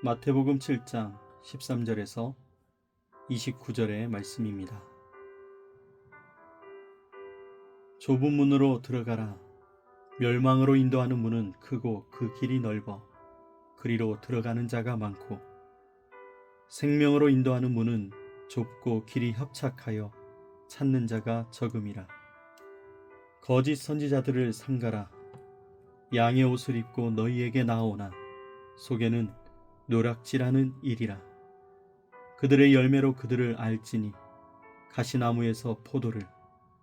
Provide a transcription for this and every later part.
마태복음 7장 13절에서 29절의 말씀입니다. 좁은 문으로 들어가라. 멸망으로 인도하는 문은 크고 그 길이 넓어 그리로 들어가는 자가 많고, 생명으로 인도하는 문은 좁고 길이 협착하여 찾는 자가 적음이라. 거짓 선지자들을 삼가라. 양의 옷을 입고 너희에게 나아오나 속에는 노략질하는 일이라. 그들의 열매로 그들을 알지니 가시나무에서 포도를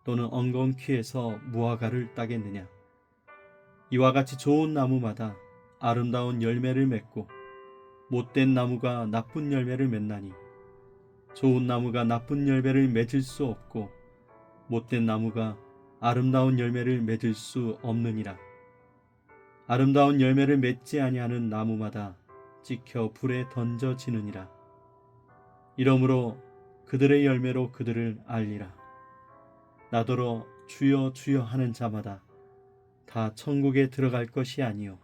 또는 엉겅퀴에서 무화과를 따겠느냐. 이와 같이 좋은 나무마다 아름다운 열매를 맺고 못된 나무가 나쁜 열매를 맺나니, 좋은 나무가 나쁜 열매를 맺을 수 없고 못된 나무가 아름다운 열매를 맺을 수 없느니라. 아름다운 열매를 맺지 아니하는 나무마다 찍혀 불에 던져지느니라. 이러므로 그들의 열매로 그들을 알리라. 나더러 주여 주여 하는 자마다 다 천국에 들어갈 것이 아니요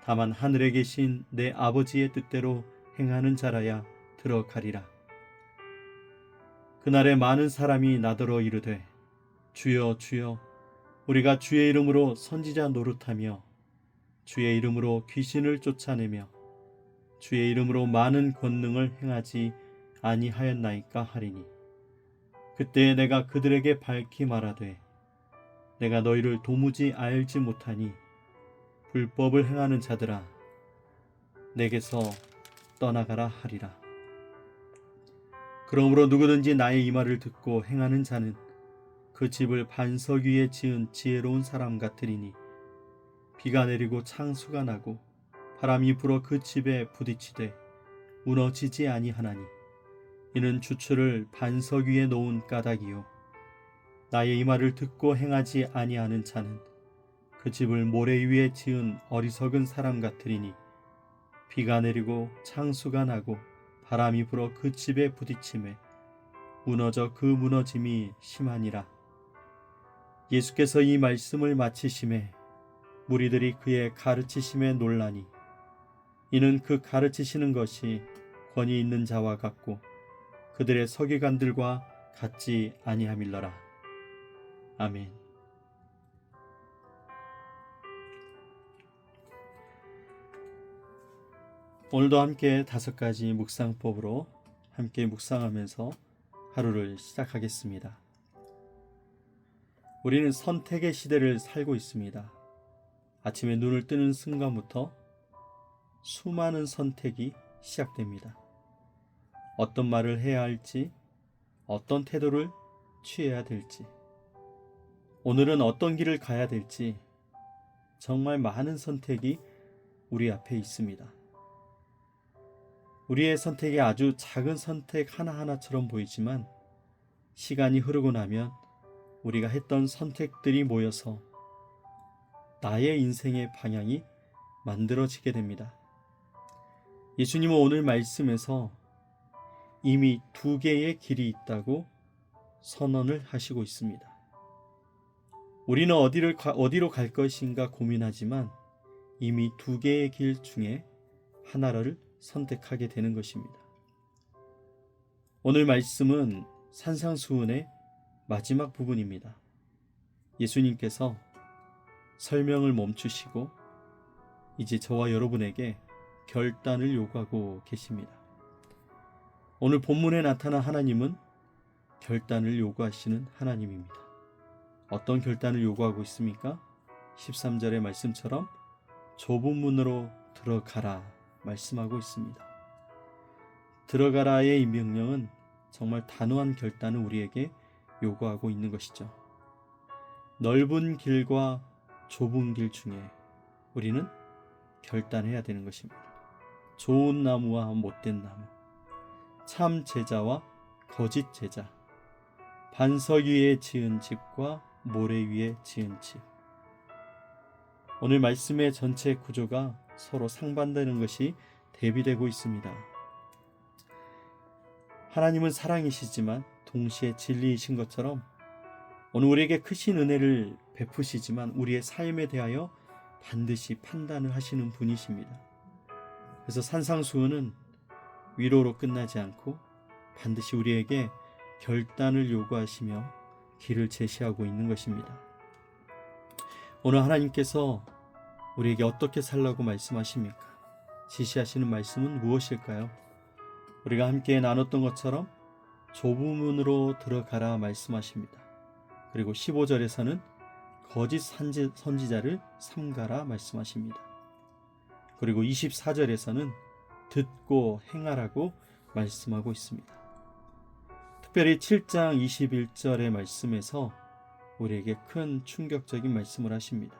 다만 하늘에 계신 내 아버지의 뜻대로 행하는 자라야 들어가리라. 그날에 많은 사람이 나더러 이르되 주여 주여 우리가 주의 이름으로 선지자 노릇하며 주의 이름으로 귀신을 쫓아내며 주의 이름으로 많은 권능을 행하지 아니하였나이까 하리니, 그때에 내가 그들에게 밝히 말하되 내가 너희를 도무지 알지 못하니 불법을 행하는 자들아 내게서 떠나가라 하리라. 그러므로 누구든지 나의 이 말을 듣고 행하는 자는 그 집을 반석 위에 지은 지혜로운 사람 같으리니, 비가 내리고 창수가 나고 바람이 불어 그 집에 부딪히되 무너지지 아니하나니, 이는 주추를 반석 위에 놓은 까닭이요 나의 이 말을 듣고 행하지 아니하는 자는 그 집을 모래 위에 지은 어리석은 사람 같으리니, 비가 내리고 창수가 나고 바람이 불어 그 집에 부딪히매 무너져 그 무너짐이 심하니라. 예수께서 이 말씀을 마치심에 무리들이 그의 가르치심에 놀라니, 이는 그 가르치시는 것이 권위 있는 자와 같고 그들의 서기관들과 같지 아니함일러라. 아멘. 오늘도 함께 5가지 묵상법으로 함께 묵상하면서 하루를 시작하겠습니다. 우리는 선택의 시대를 살고 있습니다. 아침에 눈을 뜨는 순간부터 수많은 선택이 시작됩니다. 어떤 말을 해야 할지, 어떤 태도를 취해야 될지, 오늘은 어떤 길을 가야 될지, 정말 많은 선택이 우리 앞에 있습니다. 우리의 선택이 아주 작은 선택 하나하나처럼 보이지만 시간이 흐르고 나면 우리가 했던 선택들이 모여서 나의 인생의 방향이 만들어지게 됩니다. 예수님은 오늘 말씀에서 이미 2개의 길이 있다고 선언을 하시고 있습니다. 우리는 어디로 갈 것인가 고민하지만 이미 2개의 길 중에 하나를 선택하게 되는 것입니다. 오늘 말씀은 산상수훈의 마지막 부분입니다. 예수님께서 설명을 멈추시고 이제 저와 여러분에게 결단을 요구하고 계십니다. 오늘 본문에 나타난 하나님은 결단을 요구하시는 하나님입니다. 어떤 결단을 요구하고 있습니까? 13절의 말씀처럼 좁은 문으로 들어가라 말씀하고 있습니다. 들어가라의 이 명령은 정말 단호한 결단을 우리에게 요구하고 있는 것이죠. 넓은 길과 좁은 길 중에 우리는 결단해야 되는 것입니다. 좋은 나무와 못된 나무, 참 제자와 거짓 제자, 반석 위에 지은 집과 모래 위에 지은 집. 오늘 말씀의 전체 구조가 서로 상반되는 것이 대비되고 있습니다. 하나님은 사랑이시지만 동시에 진리이신 것처럼 오늘 우리에게 크신 은혜를 베푸시지만 우리의 삶에 대하여 반드시 판단을 하시는 분이십니다. 그래서 산상수훈은 위로로 끝나지 않고 반드시 우리에게 결단을 요구하시며 길을 제시하고 있는 것입니다. 오늘 하나님께서 우리에게 어떻게 살라고 말씀하십니까? 지시하시는 말씀은 무엇일까요? 우리가 함께 나눴던 것처럼 좁은 문으로 들어가라 말씀하십니다. 그리고 15절에서는 거짓 선지자를 삼가라 말씀하십니다. 그리고 24절에서는 듣고 행하라고 말씀하고 있습니다. 특별히 7장 21절의 말씀에서 우리에게 큰 충격적인 말씀을 하십니다.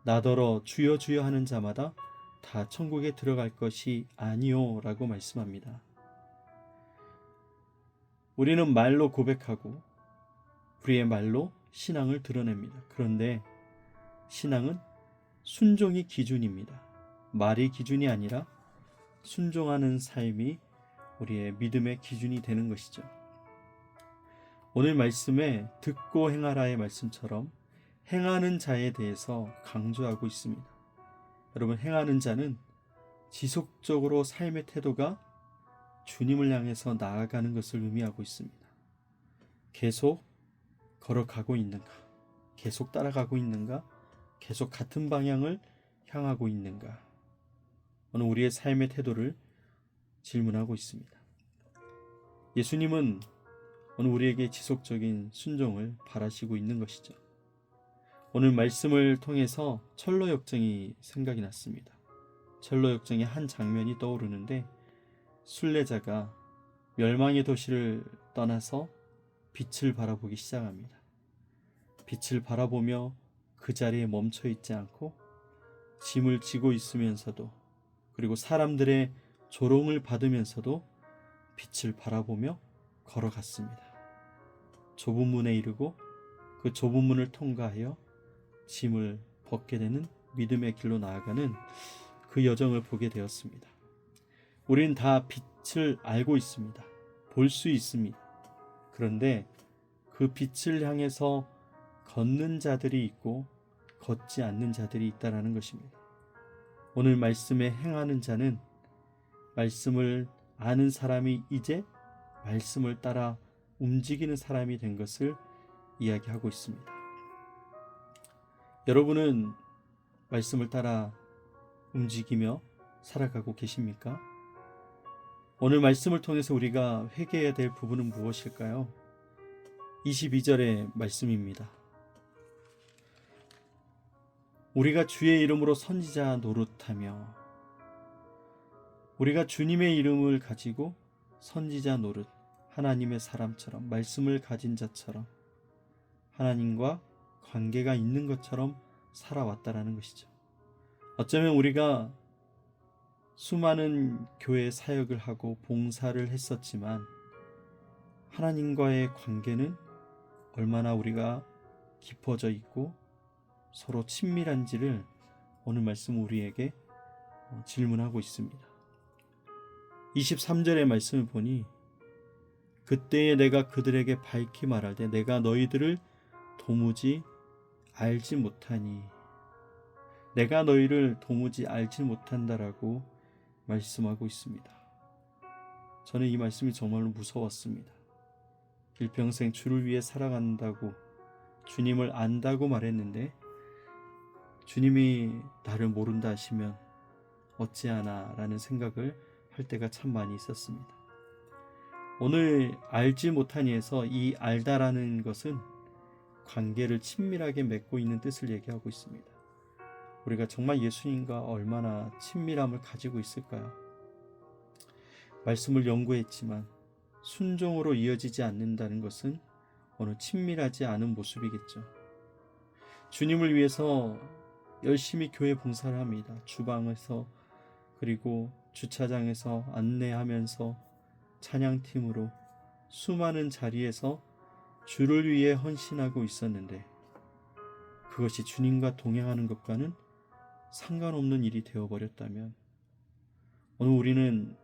나더러 주여 주여 하는 자마다 다 천국에 들어갈 것이 아니요 라고 말씀합니다. 우리는 말로 고백하고 우리의 말로 신앙을 드러냅니다. 그런데 신앙은 순종이 기준입니다. 말이 기준이 아니라 순종하는 삶이 우리의 믿음의 기준이 되는 것이죠. 오늘 말씀에 듣고 행하라의 말씀처럼 행하는 자에 대해서 강조하고 있습니다. 여러분, 행하는 자는 지속적으로 삶의 태도가 주님을 향해서 나아가는 것을 의미하고 있습니다. 계속 걸어가고 있는가? 계속 따라가고 있는가? 계속 같은 방향을 향하고 있는가? 오늘 우리의 삶의 태도를 질문하고 있습니다. 예수님은 오늘 우리에게 지속적인 순종을 바라시고 있는 것이죠. 오늘 말씀을 통해서 철로 역정이 생각이 났습니다. 철로 역정의 한 장면이 떠오르는데 순례자가 멸망의 도시를 떠나서 빛을 바라보기 시작합니다. 빛을 바라보며 그 자리에 멈춰 있지 않고 짐을 지고 있으면서도, 그리고 사람들의 조롱을 받으면서도 빛을 바라보며 걸어갔습니다. 좁은 문에 이르고 그 좁은 문을 통과하여 짐을 벗게 되는 믿음의 길로 나아가는 그 여정을 보게 되었습니다. 우리는 다 빛을 알고 있습니다. 볼 수 있습니다. 그런데 그 빛을 향해서 걷는 자들이 있고 걷지 않는 자들이 있다라는 것입니다. 오늘 말씀에 행하는 자는 말씀을 아는 사람이 이제 말씀을 따라 움직이는 사람이 된 것을 이야기하고 있습니다. 여러분은 말씀을 따라 움직이며 살아가고 계십니까? 오늘 말씀을 통해서 우리가 회개해야 될 부분은 무엇일까요? 22절의 말씀입니다. 우리가 주의 이름으로 선지자 노릇하며, 우리가 주님의 이름을 가지고 선지자 노릇, 하나님의 사람처럼, 말씀을 가진 자처럼 하나님과 관계가 있는 것처럼 살아왔다라는 것이죠. 어쩌면 우리가 수많은 교회 사역을 하고 봉사를 했었지만 하나님과의 관계는 얼마나 우리가 깊어져 있고 서로 친밀한지를 오늘 말씀 우리에게 질문하고 있습니다. 23절의 말씀을 보니 그때에 내가 그들에게 밝히 말하되 내가 너희들을 도무지 알지 못하니, 내가 너희를 도무지 알지 못한다라고 말씀하고 있습니다. 저는 이 말씀이 정말로 무서웠습니다. 일평생 주를 위해 살아간다고, 주님을 안다고 말했는데 주님이 나를 모른다 하시면 어찌하나 라는 생각을 할 때가 참 많이 있었습니다. 오늘 알지 못하니에서 이 알다라는 것은 관계를 친밀하게 맺고 있는 뜻을 얘기하고 있습니다. 우리가 정말 예수님과 얼마나 친밀함을 가지고 있을까요? 말씀을 연구했지만 순종으로 이어지지 않는다는 것은 어느 친밀하지 않은 모습이겠죠. 주님을 위해서 열심히 교회 봉사를 합니다. 주방에서, 그리고 주차장에서 안내하면서 찬양팀으로 수많은 자리에서 주를 위해 헌신하고 있었는데 그것이 주님과 동행하는 것과는 상관없는 일이 되어버렸다면 오늘 우리는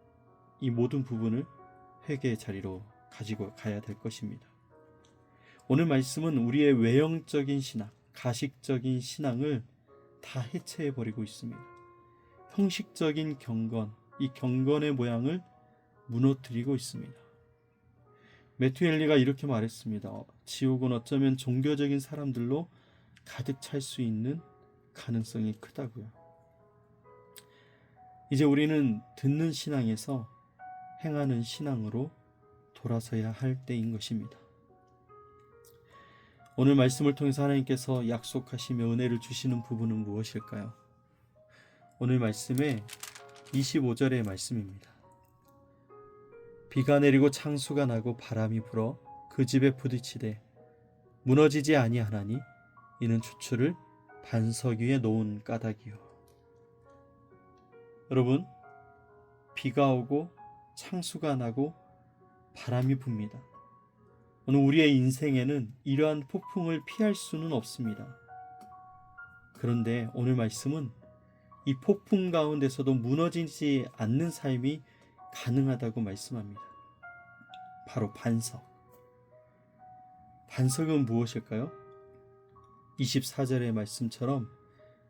이 모든 부분을 회개의 자리로 가지고 가야 될 것입니다. 오늘 말씀은 우리의 외형적인 신앙, 가식적인 신앙을 다 해체해버리고 있습니다. 형식적인 경건, 이 경건의 모양을 무너뜨리고 있습니다. 매튜 헨리가 이렇게 말했습니다. 지옥은 어쩌면 종교적인 사람들로 가득 찰 수 있는 가능성이 크다고요. 이제 우리는 듣는 신앙에서 행하는 신앙으로 돌아서야 할 때인 것입니다. 오늘 말씀을 통해서 하나님께서 약속하시며 은혜를 주시는 부분은 무엇일까요? 오늘 말씀의 25절의 말씀입니다. 비가 내리고 창수가 나고 바람이 불어 그 집에 부딪히되 무너지지 아니하나니 이는 추출을 반석 위에 놓은 까닭이요. 여러분, 비가 오고 창수가 나고 바람이 붑니다. 오늘 우리의 인생에는 이러한 폭풍을 피할 수는 없습니다. 그런데 오늘 말씀은 이 폭풍 가운데서도 무너지지 않는 삶이 가능하다고 말씀합니다. 바로 반석. 반석은 무엇일까요? 24절의 말씀처럼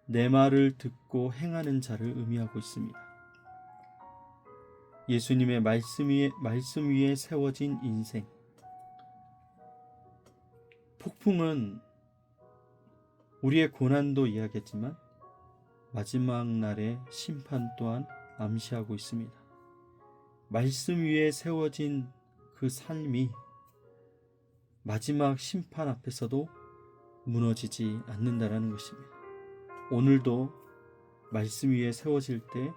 내 말을 듣고 행하는 자를 의미하고 있습니다. 예수님의 말씀 위에 세워진 인생. 폭풍은 우리의 고난도 이야기했지만 마지막 날의 심판 또한 암시하고 있습니다. 말씀 위에 세워진 그 삶이 마지막 심판 앞에서도 무너지지 않는다라는 것입니다. 오늘도 말씀 위에 세워질 때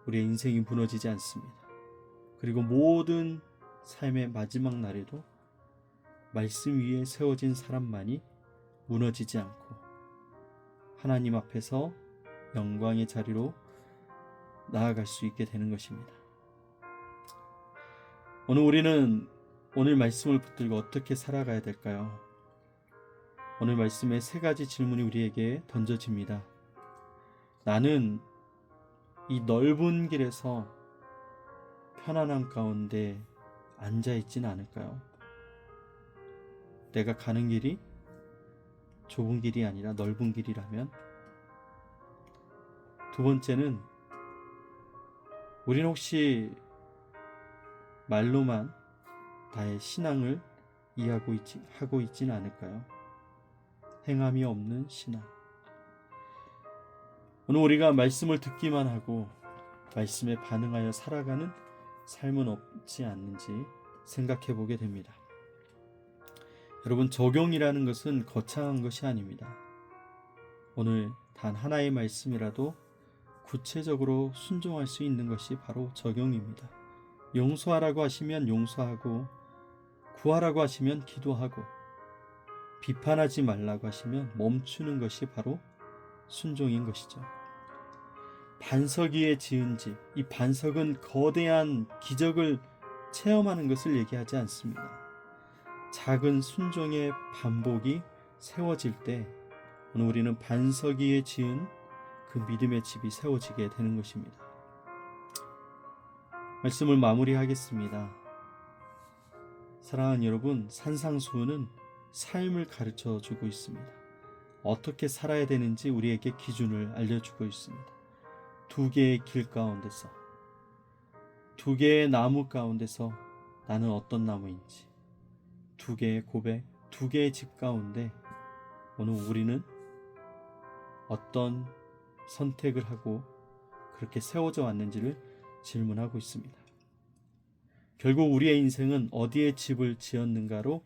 우리의 인생이 무너지지 않습니다. 그리고 모든 삶의 마지막 날에도 말씀 위에 세워진 사람만이 무너지지 않고 하나님 앞에서 영광의 자리로 나아갈 수 있게 되는 것입니다. 오늘 우리는 오늘 말씀을 붙들고 어떻게 살아가야 될까요? 오늘 말씀에 세 가지 질문이 우리에게 던져집니다. 나는 이 넓은 길에서 편안함 가운데 앉아있지는 않을까요? 내가 가는 길이 좁은 길이 아니라 넓은 길이라면? 두 번째는 우리는 혹시 말로만 나의 신앙을 하고 있지는 않을까요? 행함이 없는 신앙. 오늘 우리가 말씀을 듣기만 하고 말씀에 반응하여 살아가는 삶은 없지 않는지 생각해 보게 됩니다. 여러분, 적용이라는 것은 거창한 것이 아닙니다. 오늘 단 하나의 말씀이라도 구체적으로 순종할 수 있는 것이 바로 적용입니다. 용서하라고 하시면 용서하고, 구하라고 하시면 기도하고, 비판하지 말라고 하시면 멈추는 것이 바로 순종인 것이죠. 반석 위에 지은 집, 이 반석은 거대한 기적을 체험하는 것을 얘기하지 않습니다. 작은 순종의 반복이 세워질 때 오늘 우리는 반석 위에 지은 그 믿음의 집이 세워지게 되는 것입니다. 말씀을 마무리하겠습니다. 사랑하는 여러분, 산상수훈은 삶을 가르쳐 주고 있습니다. 어떻게 살아야 되는지 우리에게 기준을 알려주고 있습니다. 두 개의 길 가운데서, 두 개의 나무 가운데서 나는 어떤 나무인지, 두 개의 고백, 두 개의 집 가운데 오늘 우리는 어떤 선택을 하고 그렇게 세워져 왔는지를 질문하고 있습니다. 결국 우리의 인생은 어디에 집을 지었는가로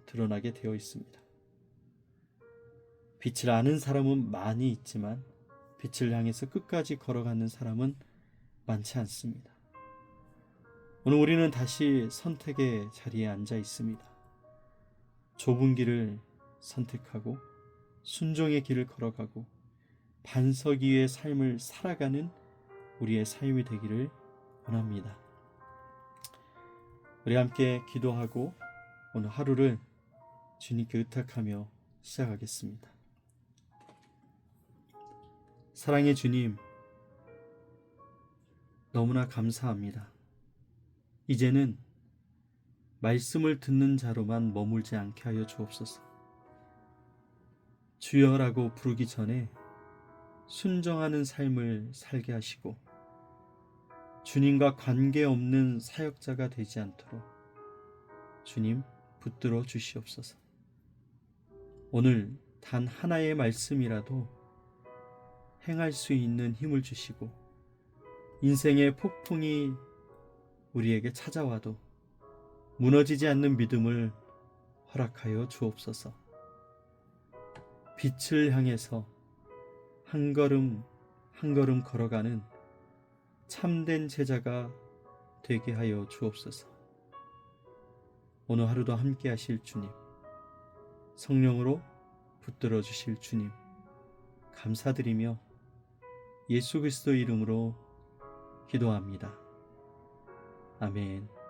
드러나게 되어 있습니다. 빛을 아는 사람은 많이 있지만 빛을 향해서 끝까지 걸어가는 사람은 많지 않습니다. 오늘 우리는 다시 선택의 자리에 앉아 있습니다. 좁은 길을 선택하고 순종의 길을 걸어가고 반석 위의 삶을 살아가는 우리의 삶이 되기를 원합니다. 우리 함께 기도하고 오늘 하루를 주님께 의탁하며 시작하겠습니다. 사랑의 주님, 너무나 감사합니다. 이제는 말씀을 듣는 자로만 머물지 않게 하여 주옵소서. 주여라고 부르기 전에 순정하는 삶을 살게 하시고 주님과 관계없는 사역자가 되지 않도록 주님 붙들어 주시옵소서. 오늘 단 하나의 말씀이라도 행할 수 있는 힘을 주시고 인생의 폭풍이 우리에게 찾아와도 무너지지 않는 믿음을 허락하여 주옵소서. 빛을 향해서 한 걸음 한 걸음 걸어가는 참된 제자가 되게 하여 주옵소서. 오늘 하루도 함께 하실 주님, 성령으로 붙들어 주실 주님, 감사드리며 예수 그리스도 이름으로 기도합니다. 아멘.